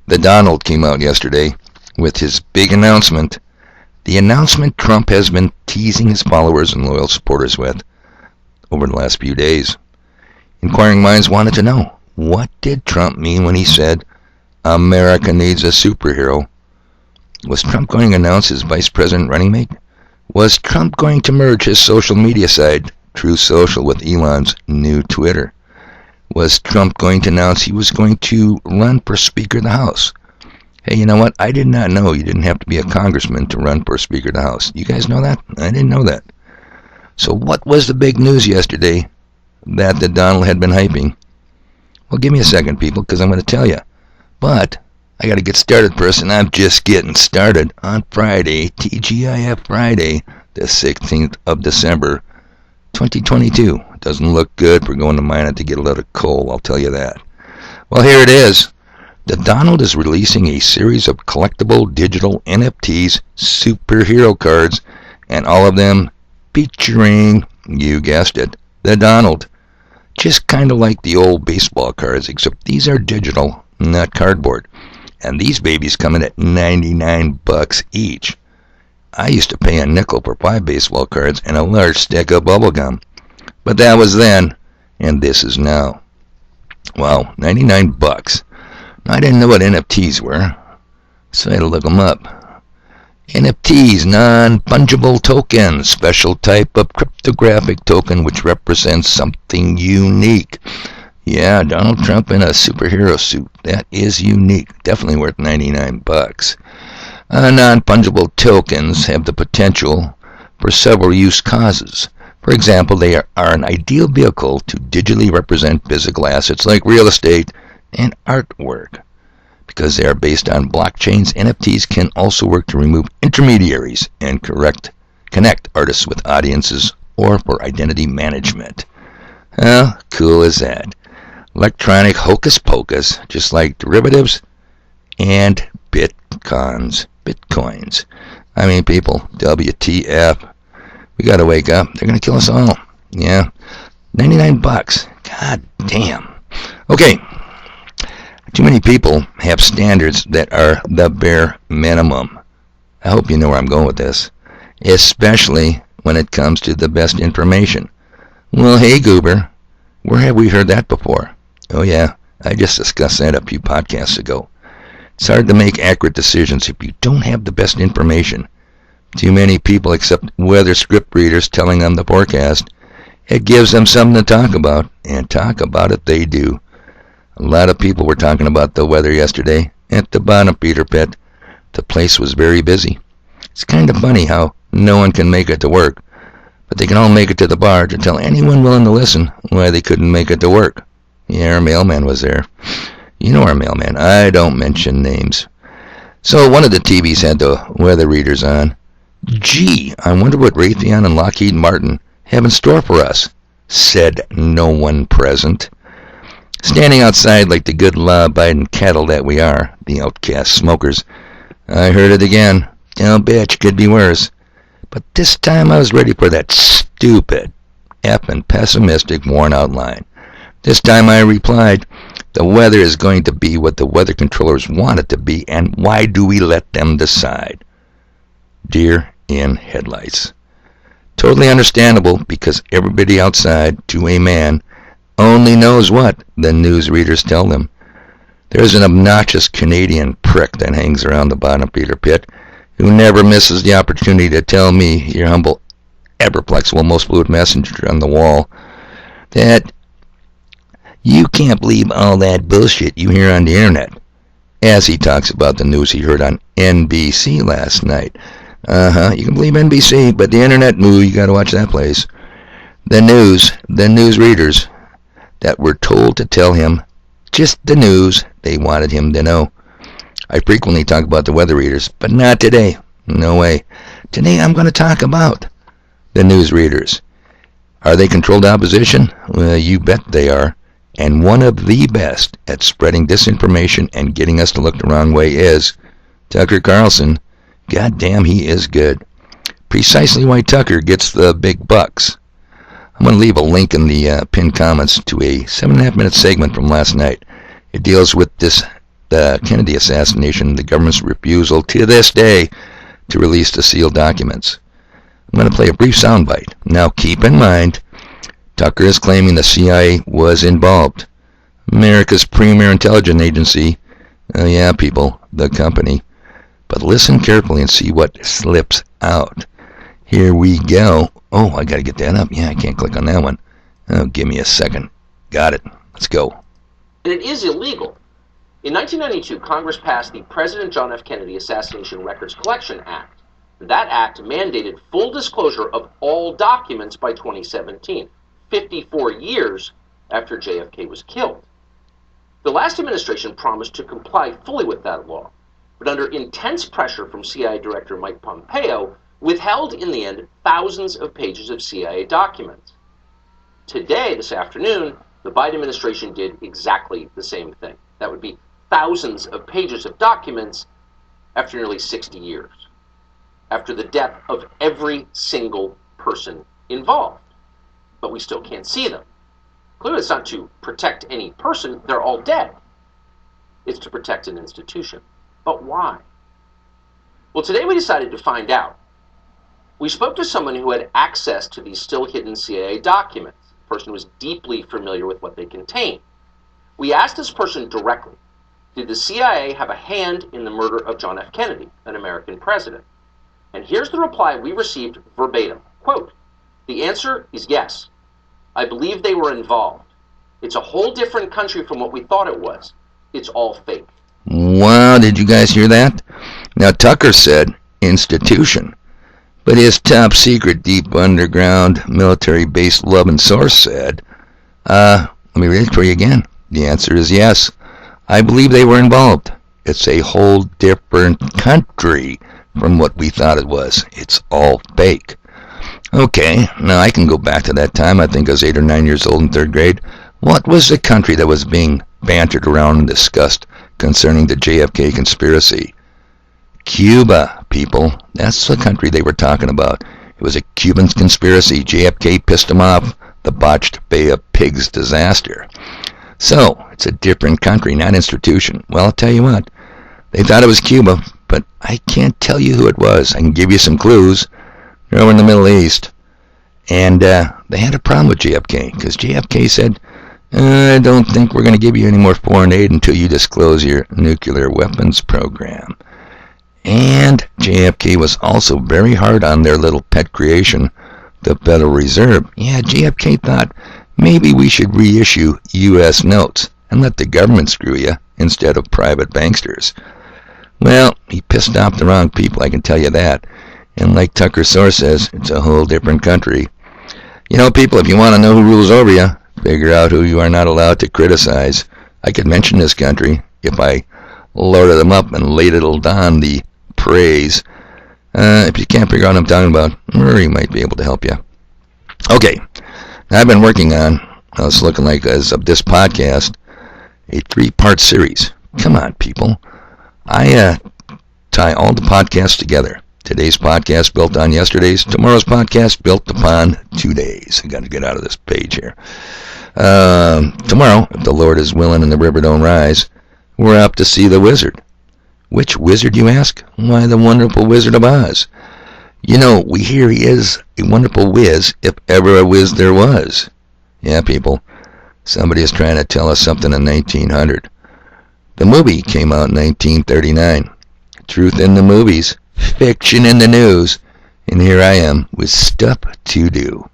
The Donald came out yesterday with his big announcement. The announcement Trump has been teasing his followers and loyal supporters with over the last few days. Inquiring minds wanted to know, what did Trump mean when he said, America needs a superhero? Was Trump going to announce his vice president running mate? Was Trump going to merge his social media site, Truth Social, with Elon's new Twitter? Was Trump going to announce he was going to run for Speaker of the House? Hey, you know what? I did not know you didn't have to be a congressman to run for Speaker of the House. You guys know that? I didn't know that. So what was the big news yesterday that the Donald had been hyping? Well, give me a second, people, because I'm going to tell you. But I got to get started first, and I'm just getting started on Friday, TGIF Friday, the 16th of December, 2022. Doesn't look good for going to mine it to get a lot of coal, I'll tell you that. Well, here it is. The Donald is releasing a series of collectible digital NFTs, superhero cards, and all of them featuring, you guessed it, the Donald. Just kind of like the old baseball cards, except these are digital, not cardboard. And these babies come in at $99 each. I used to pay a nickel for 5 baseball cards and a large stack of bubble gum. But that was then, and this is now. Wow, $99. I didn't know what NFTs were, so I had to look them up. NFTs, non-fungible tokens, special type of cryptographic token which represents something unique. Yeah, Donald Trump in a superhero suit. That is unique. Definitely worth $99. Non-fungible tokens have the potential for several use causes. For example, they are an ideal vehicle to digitally represent physical assets like real estate and artwork. Because they are based on blockchains, NFTs can also work to remove intermediaries and connect artists with audiences or for identity management. How cool is that? Electronic hocus pocus, just like derivatives and bitcoins. I mean, people, WTF. We gotta wake up. They're gonna kill us all. Yeah. $99. God damn. Okay. Too many people have standards that are the bare minimum. I hope you know where I'm going with this. Especially when it comes to the best information. Well, hey, Goober. Where have we heard that before? Oh, yeah. I just discussed that a few podcasts ago. It's hard to make accurate decisions if you don't have the best information. Too many people accept weather script readers telling them the forecast. It gives them something to talk about, and talk about it they do. A lot of people were talking about the weather yesterday at the bottom feeder pit. The place was very busy. It's kind of funny how no one can make it to work, but they can all make it to the bar to tell anyone willing to listen why they couldn't make it to work. Yeah, our mailman was there. You know our mailman. I don't mention names. So one of the TVs had the weather readers on. Gee, I wonder what Raytheon and Lockheed Martin have in store for us, said no one present. Standing outside like the good law-abiding cattle that we are, the outcast smokers, I heard it again. Oh, bitch, could be worse. But this time I was ready for that stupid, effing pessimistic, worn-out line. This time I replied, the weather is going to be what the weather controllers want it to be, and why do we let them decide? Deer in headlights. Totally understandable, because everybody outside, to a man, only knows what the newsreaders tell them. There's an obnoxious Canadian prick that hangs around the bottom feeder pit who never misses the opportunity to tell me, your humble, ever-flexible, most fluid messenger on the wall, that you can't believe all that bullshit you hear on the internet, as he talks about the news he heard on NBC last night. You can believe NBC, but the internet, you gotta watch that place. The news readers that were told to tell him just the news they wanted him to know. I frequently talk about the weather readers, but not today. No way. Today I'm going to talk about the news readers. Are they controlled opposition? Well, you bet they are. And one of the best at spreading disinformation and getting us to look the wrong way is Tucker Carlson. God damn, he is good. Precisely why Tucker gets the big bucks. I'm going to leave a link in the pinned comments to a 7.5-minute segment from last night. It deals with this the Kennedy assassination, the government's refusal to this day to release the sealed documents. I'm going to play a brief soundbite. Now keep in mind, Tucker is claiming the CIA was involved. America's premier intelligence agency. Oh yeah, people, the company. But listen carefully and see what slips out. Here we go. Oh, I got to get that up. Yeah, I can't click on that one. Oh, give me a second. Got it. Let's go. And it is illegal. In 1992, Congress passed the President John F. Kennedy Assassination Records Collection Act. That act mandated full disclosure of all documents by 2017, 54 years after JFK was killed. The last administration promised to comply fully with that law, but under intense pressure from CIA Director Mike Pompeo, withheld in the end thousands of pages of CIA documents. Today, this afternoon, the Biden administration did exactly the same thing. That would be thousands of pages of documents after nearly 60 years, after the death of every single person involved. But we still can't see them. Clearly, it's not to protect any person. They're all dead. It's to protect an institution. But why? Well, today we decided to find out. We spoke to someone who had access to these still hidden CIA documents, a person who was deeply familiar with what they contain. We asked this person directly, did the CIA have a hand in the murder of John F. Kennedy, an American president? And here's the reply we received verbatim. Quote, the answer is yes. I believe they were involved. It's a whole different country from what we thought it was. It's all fake. Wow, did you guys hear that? Now, Tucker said institution, but his top secret, deep underground, military-based loving source said, let me read it for you again. The answer is yes. I believe they were involved. It's a whole different country from what we thought it was. It's all fake. Okay, now I can go back to that time. I think I was 8 or 9 years old in 3rd grade. What was the country that was being bantered around and discussed concerning the JFK conspiracy? Cuba, people. That's the country they were talking about. It was a Cuban conspiracy. JFK pissed them off. The botched Bay of Pigs disaster. So, it's a different country, not institution. Well, I'll tell you what. They thought it was Cuba, but I can't tell you who it was. I can give you some clues. They're over in the Middle East. And they had a problem with JFK, because JFK said, I don't think we're going to give you any more foreign aid until you disclose your nuclear weapons program. And JFK was also very hard on their little pet creation, the Federal Reserve. Yeah, JFK thought maybe we should reissue U.S. notes and let the government screw you instead of private banksters. Well, he pissed off the wrong people, I can tell you that. And like Tucker Source says, it's a whole different country. You know, people, if you want to know who rules over you, figure out who you are not allowed to criticize. I could mention this country if I loaded them up and laid it on the praise. If you can't figure out what I'm talking about, Murray might be able to help you. Okay, I've been working on, it's looking like as of this podcast, a 3-part series. Come on, people. I tie all the podcasts together. Today's podcast built on yesterday's. Tomorrow's podcast built upon today's. I got to get out of this page here. Tomorrow, if the Lord is willing and the river don't rise, we're up to see the wizard. Which wizard, you ask? Why, the wonderful Wizard of Oz. You know, we hear he is a wonderful whiz, if ever a whiz there was. Yeah, people, somebody is trying to tell us something in 1900. The movie came out in 1939. Truth in the movies, fiction in the news, and here I am with stuff to do.